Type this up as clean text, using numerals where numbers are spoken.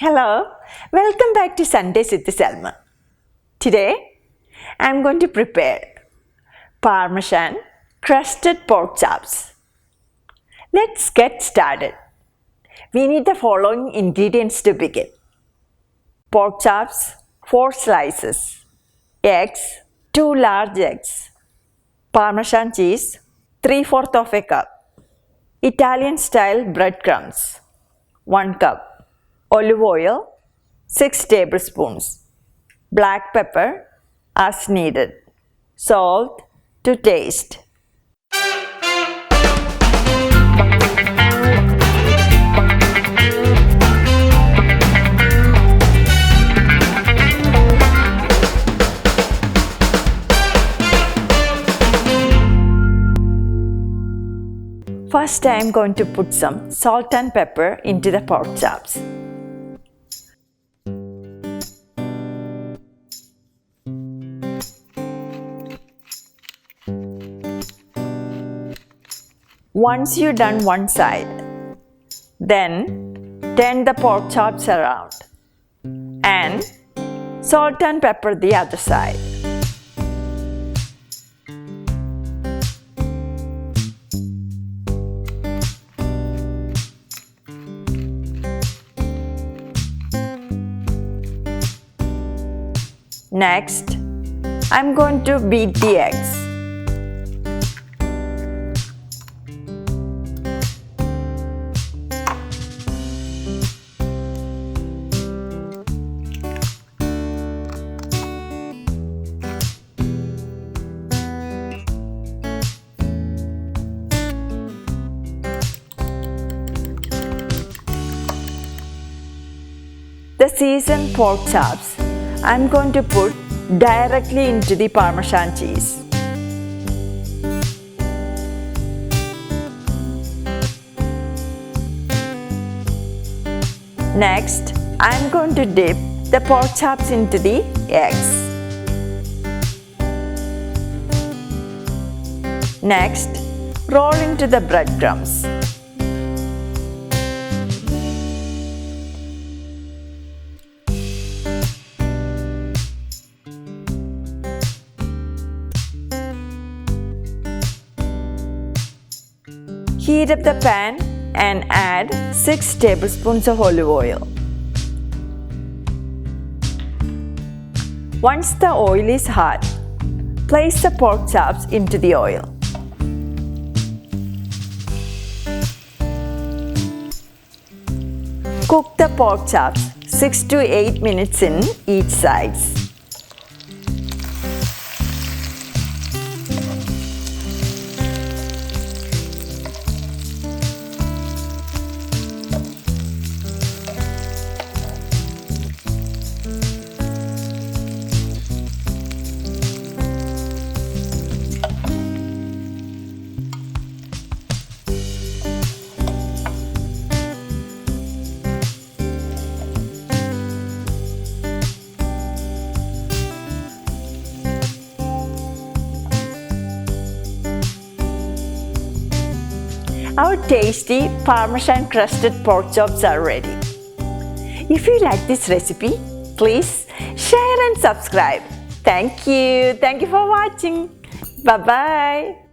Hello, welcome back to Sundays with Selma. Today, I am going to prepare Parmesan-Crusted Pork Chops. Let's get started. We need the following ingredients to begin. Pork chops, 4 slices. Eggs, 2 large eggs. Parmesan cheese, 3/4 of a cup. Italian style breadcrumbs, 1 cup. Olive oil, 6 tablespoons. Black pepper as needed. Salt to taste. First, I am going to put some salt and pepper into the pork chops. Once you've done one side, then turn the pork chops around and salt and pepper the other side. Next, I'm going to beat the eggs. The seasoned pork chops I'm going to put directly into the Parmesan cheese. Next, I'm going to dip the pork chops into the eggs. Next, roll into the breadcrumbs. Heat up the pan and add 6 tablespoons of olive oil. Once the oil is hot, place the pork chops into the oil. Cook the pork chops 6 to 8 minutes in each sides. Our tasty Parmesan-crusted pork chops are ready. If you like this recipe, please share and subscribe. Thank you. Thank you for watching. Bye-bye.